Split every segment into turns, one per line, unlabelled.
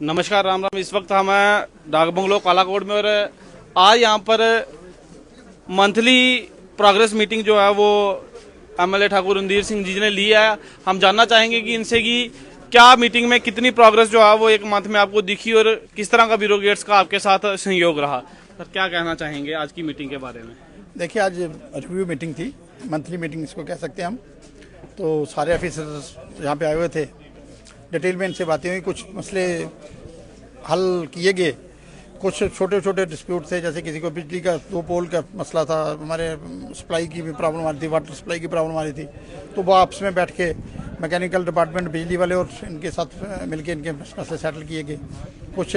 नमस्कार, राम राम। इस वक्त हम हैं डाक बंगलो कालाकोट में और आज यहाँ पर मंथली प्रोग्रेस मीटिंग जो है वो एमएलए ठाकुर रणधीर सिंह जी ने ली है। हम जानना चाहेंगे कि इनसे कि क्या मीटिंग में कितनी प्रोग्रेस जो है वो एक मंथ में आपको दिखी और किस तरह का ब्यूरोक्रेट्स का आपके साथ सहयोग रहा। सर, क्या कहना चाहेंगे आज की मीटिंग के बारे में?
देखिए, आज रिव्यू मीटिंग थी, मंथली मीटिंग इसको कह सकते हैं हम। तो सारे ऑफिसर्स यहाँ पे आए हुए थे, डिटेल में इनसे बातें हुई, कुछ मसले हल किए गए, कुछ छोटे छोटे डिस्प्यूट थे, जैसे किसी को बिजली का 2 पोल का मसला था, हमारे सप्लाई की भी प्रॉब्लम आ रही थी, वाटर सप्लाई की प्रॉब्लम आ रही थी। तो वो आपस में बैठ के मैकेनिकल डिपार्टमेंट, बिजली वाले और इनके साथ मिलके इनके मसले सेटल किए गए। कुछ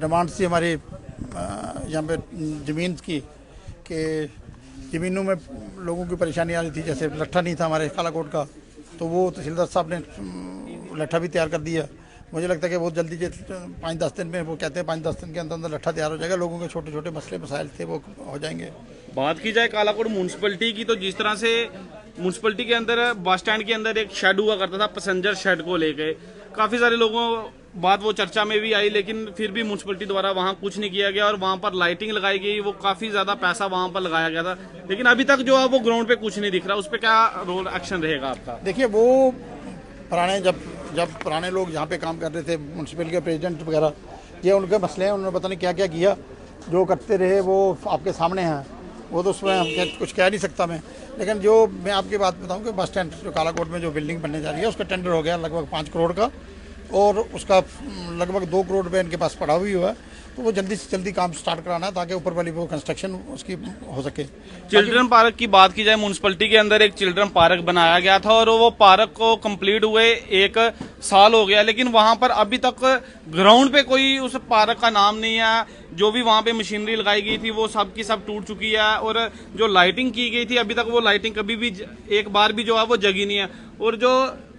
डिमांड्स थी हमारी यहाँ पे ज़मीन की, कि ज़मीनों में लोगों की परेशानी आ रही थी, जैसे लट्ठा नहीं था हमारे कालाकोट का, तो वो तहसीलदार साहब ने लट्ठा भी तैयार कर दिया। मुझे लगता है कि बहुत जल्दी 5-10 दिन में, वो कहते हैं 5-10 दिन के अंदर अंदर लट्ठा तैयार हो जाएगा। लोगों के छोटे छोटे मसले मसाइल थे वो हो जाएंगे।
बात की जाए कालाकोट म्यूनसिपलिटी की, तो जिस तरह से म्यूनसिपलिटी के अंदर बस स्टैंड के अंदर एक शेड हुआ करता था पैसेंजर शेड को लेके, काफी सारे लोगों बात वो चर्चा में भी आई, लेकिन फिर भी म्यूनसिपलिटी द्वारा वहां कुछ नहीं किया गया और वहां पर लाइटिंग लगाई गई, वो काफी ज्यादा पैसा वहां पर लगाया गया था, लेकिन अभी तक जो है वो ग्राउंड पे कुछ नहीं दिख रहा। उस पर क्या रोल एक्शन रहेगा आपका?
देखिए, वो पुराने जब पुराने लोग यहाँ पे काम कर रहे थे, म्यूनसिपल के प्रेसिडेंट वगैरह, ये उनके मसले हैं, उन्होंने पता नहीं क्या क्या किया, जो करते रहे वो आपके सामने हैं। वो तो उसमें हम कुछ कह नहीं सकता मैं, लेकिन जो मैं आपकी बात बताऊं कि बस स्टैंड जो कालाकोट में जो बिल्डिंग बनने जा रही है, उसका टेंडर हो गया लगभग 5 करोड़ का, और उसका लगभग 2 करोड़ रुपये इनके पास पड़ा हुई हुआ है। तो वो जल्दी से जल्दी काम स्टार्ट कराना है ताकि ऊपर वाली वो कंस्ट्रक्शन उसकी हो सके।
चिल्ड्रन पार्क की बात की जाए, म्यूनसिपलिटी के अंदर एक चिल्ड्रन पार्क बनाया गया था और वो पार्क को कंप्लीट हुए 1 साल हो गया, लेकिन वहां पर अभी तक ग्राउंड पे कोई उस पार्क का नाम नहीं है। जो भी वहां पे मशीनरी लगाई गई थी वो सब की सब टूट चुकी है, और जो लाइटिंग की गई थी अभी तक वो लाइटिंग कभी भी एक बार भी जो है वो जगी नहीं है। और जो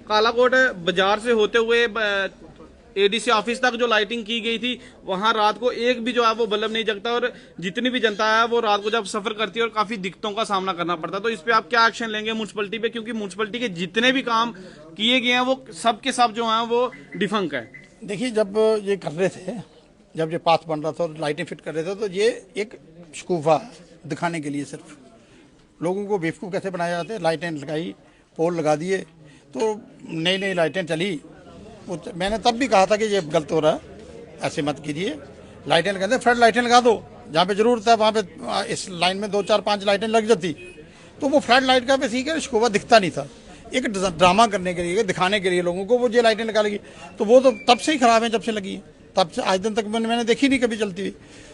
कालाकोट बाजार से होते हुए एडीसी ऑफिस तक जो लाइटिंग की गई थी, वहां रात को एक भी जो है वो बल्ब नहीं जगता, और जितनी भी जनता है वो रात को जब सफर करती है और काफी दिक्कतों का सामना करना पड़ता है। तो इस पे आप क्या एक्शन लेंगे म्यूनसिपलिटी पे, क्योंकि म्यूनसिपलिटी के जितने भी काम किए गए हैं वो सब के सब जो है वो डिफंक है।
देखिए, जब ये कर रहे थे, जब ये पाथ बन रहा था और लाइटें फिट कर रहे थे, तो ये एक शकूफा दिखाने के लिए सिर्फ लोगों को बेवकूफ़ कैसे बनाया जाता है। लाइटें लगाई, पोल लगा दिए, तो नई नई लाइटें चली। मैंने तब भी कहा था कि ये गलत हो रहा है, ऐसे मत कीजिए। लाइटें लगा दे, फ्लड लाइटें लगा दो, जहाँ पे जरूरत है वहाँ पे इस लाइन में 2-4-5 लाइटें लग जाती, तो वो फ्लड लाइट का बेसिक है, शकूफा दिखता नहीं था। एक ड्रामा करने के लिए, दिखाने के लिए लोगों को वो ये लाइटें निकालेगी, तो वो तो तब से ही खराब है, जब से लगी है तब से आज दिन तक मैंने देखी नहीं कभी चलती हुई।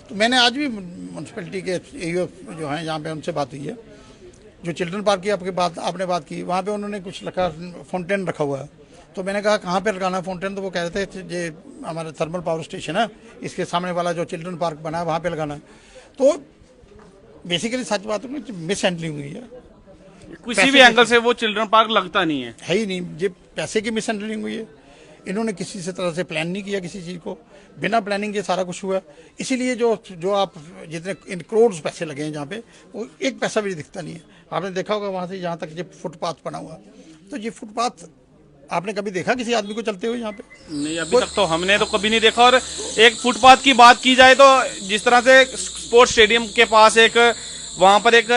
तो मैंने आज भी म्यूनसिपलिटी के एईओ जो हैं यहाँ पे उनसे बात हुई है। जो चिल्ड्रन पार्क की आपने बात की, वहाँ पे उन्होंने कुछ रखा, फाउंटेन रखा हुआ है। तो मैंने कहा कहाँ पे लगाना है फाउंटेन, तो वो कह रहे थे ये हमारा थर्मल पावर स्टेशन है, इसके सामने वाला जो चिल्ड्रन पार्क बना है वहाँ पे लगाना है। तो बेसिकली सच बात है, मिस हैंडलिंग हुई है,
किसी भी एंगल से वो चिल्ड्रन पार्क लगता नहीं है
ही नहीं। ये पैसे की मिस हैंडलिंग हुई है, इन्होंने किसी से तरह से प्लान नहीं किया, किसी चीज़ को बिना प्लानिंग के सारा कुछ हुआ। इसीलिए जो आप जितने इन करोड़ पैसे लगे हैं जहाँ पे, वो एक पैसा भी दिखता नहीं है। आपने देखा होगा वहाँ से जहाँ तक ये फुटपाथ बना हुआ, तो ये फुटपाथ आपने कभी देखा किसी आदमी को चलते हुए यहाँ पे?
नहीं, अभी तक तो हमने तो कभी नहीं देखा। और एक फुटपाथ की बात की जाए तो जिस तरह से स्पोर्ट्स स्टेडियम के पास एक वहां पर एक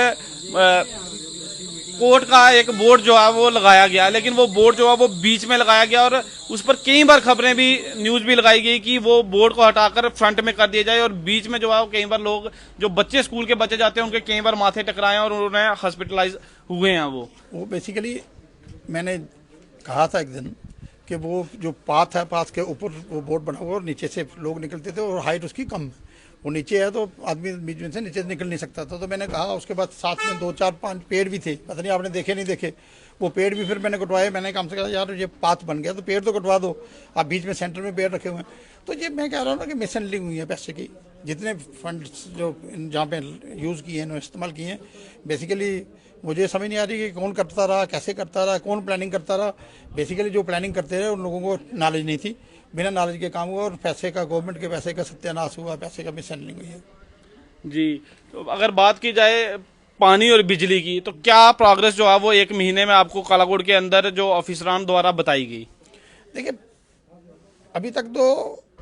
कोर्ट का एक बोर्ड जो है वो लगाया गया, लेकिन वो बोर्ड जो है वो बीच में लगाया गया और उस पर कई बार खबरें भी, न्यूज भी लगाई गई कि वो बोर्ड को हटाकर फ्रंट में कर दिया जाए, और बीच में जो है कई बार लोग, जो बच्चे स्कूल के बच्चे जाते हैं, उनके कई बार माथे टकराए और उन्होंने हॉस्पिटलाइज हुए हैं। वो
बेसिकली मैंने कहा था एक दिन कि वो जो पाथ है, पाथ के ऊपर वो बोर्ड बना हुआ और नीचे से लोग निकलते थे, और हाइट उसकी कम है, वो नीचे है, तो आदमी बीच में से नीचे से निकल नहीं सकता था। तो मैंने कहा, उसके बाद साथ में 2-4-5 पेड़ भी थे, पता नहीं आपने देखे नहीं देखे, वो पेड़ भी फिर मैंने कटवाए। मैंने काम से कहा यार ये पाथ बन गया तो पेड़ तो कटवा दो, आप बीच में सेंटर में पेड़ रखे हुए हैं। तो ये मैं कह रहा हूँ ना कि मिस हैंडलिंग हुई है पैसे की। जितने फंड्स जो जहाँ पे यूज़ किए हैं, इस्तेमाल किए हैं, बेसिकली मुझे समझ नहीं आ रही कि कौन करता रहा, कैसे करता रहा, कौन प्लानिंग करता रहा। बेसिकली जो प्लानिंग करते रहे उन लोगों को नॉलेज नहीं थी, बिना नॉलेज के काम हुआ और पैसे का, गवर्नमेंट के पैसे का सत्यानाश हुआ, पैसे का मिस हैंडलिंग हुई है।
जी, तो अगर बात की जाए पानी और बिजली की, तो क्या प्रोग्रेस जो है वो 1 महीने में आपको कालाकोट के अंदर जो ऑफिसरान द्वारा बताई गई?
देखिए, अभी तक तो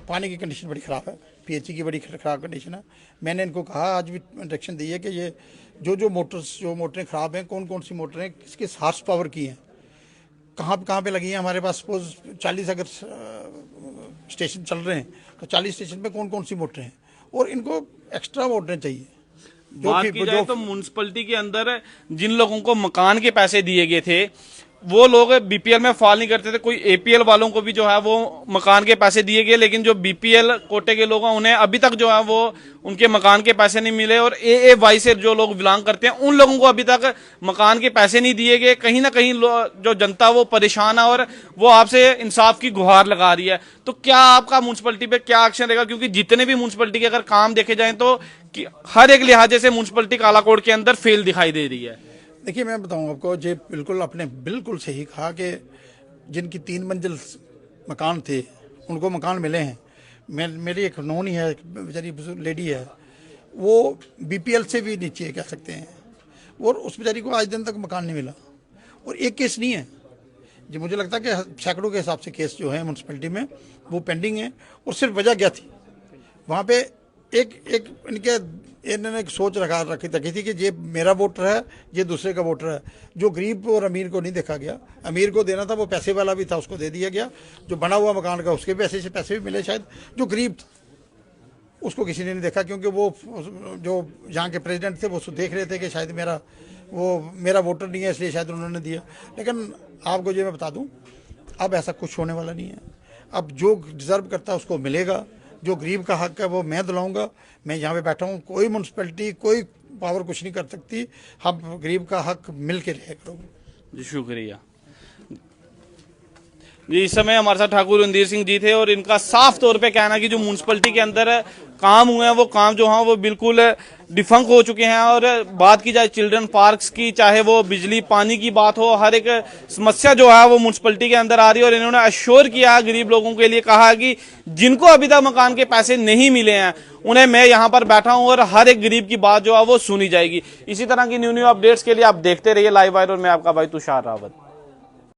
पानी की कंडीशन बड़ी ख़राब है, पीएचई की बड़ी ख़राब कंडीशन है। मैंने इनको कहा, आज भी डायरेक्शन दी है कि ये जो मोटरें ख़राब हैं, कौन कौन सी मोटरें किसके हार्स पावर की हैं, कहाँ पे लगी हैं। हमारे पास सपोज 40 अगर स्टेशन चल रहे हैं तो 40 स्टेशन पे कौन कौन सी मोटरें हैं, और इनको एक्स्ट्रा मोटरें चाहिए।
बात की जाए तो म्युनिसिपैलिटी के अंदर जिन लोगों को मकान के पैसे दिए गए थे वो लोग बीपीएल में फॉल नहीं करते थे। कोई एपीएल वालों को भी जो है वो मकान के पैसे दिए गए, लेकिन जो बीपीएल कोटे के लोग हैं उन्हें अभी तक जो है वो उनके मकान के पैसे नहीं मिले। और एएवाई से जो लोग बिलोंग करते हैं उन लोगों को अभी तक मकान के पैसे नहीं दिए गए। कहीं ना कहीं जो जनता वो परेशान है और वो आपसे इंसाफ की गुहार लगा रही है। तो क्या आपका म्युनिसिपैलिटी पे क्या एक्शन रहेगा? क्योंकि जितने भी म्युनिसिपैलिटी के अगर काम देखे जाए तो हर एक लिहाजे से म्युनिसिपैलिटी कालाकोट के अंदर फेल दिखाई दे रही है।
देखिए, मैं बताऊं आपको, जे बिल्कुल आपने बिल्कुल सही कहा कि जिनकी 3 मंजिल मकान थे उनको मकान मिले हैं। मेरी एक नोन ही है, एक बेचारी लेडी है, वो बीपीएल से भी नीचे कह सकते हैं, और उस बेचारी को आज दिन तक मकान नहीं मिला। और एक केस नहीं है जी, मुझे लगता है कि सैकड़ों के हिसाब से केस जो है म्यूनसिपैलिटी में वो पेंडिंग है। और सिर्फ वजह क्या थी, वहाँ पे इन्होंने एक सोच रखी थी कि ये मेरा वोटर है, ये दूसरे का वोटर है। जो गरीब और अमीर को नहीं देखा गया। अमीर को देना था, वो पैसे वाला भी था, उसको दे दिया गया। जो बना हुआ मकान का उसके पैसे भी मिले शायद। जो गरीब था उसको किसी ने नहीं देखा, क्योंकि वो जो यहाँ के प्रेसिडेंट थे वो देख रहे थे कि शायद मेरा वोटर नहीं है, इसलिए शायद उन्होंने दिया। लेकिन आपको जो मैं बता दूँ, अब ऐसा कुछ होने वाला नहीं है। अब जो डिज़र्व करता है उसको मिलेगा। जो गरीब का हक है वो मैं दिलाऊंगा। मैं यहाँ पे बैठा हूँ, कोई म्यूनसिपैलिटी कोई पावर कुछ नहीं कर सकती। हम गरीब का हक मिल के रहे करोगे।
जी शुक्रिया जी। इस समय हमारे साथ ठाकुर रणधीर सिंह जी थे और इनका साफ तौर पे कहना है कि जो म्युनिसिपैलिटी के अंदर काम हुए हैं वो काम जो हैं वो बिल्कुल डिफंक हो चुके हैं। और बात की जाए चिल्ड्रन पार्क्स की, चाहे वो बिजली पानी की बात हो, हर एक समस्या जो है वो म्युनिसिपैलिटी के अंदर आ रही है। और इन्होंने अश्योर किया गरीब लोगों के लिए, कहा कि जिनको अभी तक मकान के पैसे नहीं मिले हैं उन्हें मैं यहाँ पर बैठा हूँ और हर एक गरीब की बात जो है वो सुनी जाएगी। इसी तरह की न्यू अपडेट्स के लिए आप देखते रहिए लाइव वायर, और मैं आपका भाई तुषार रावत।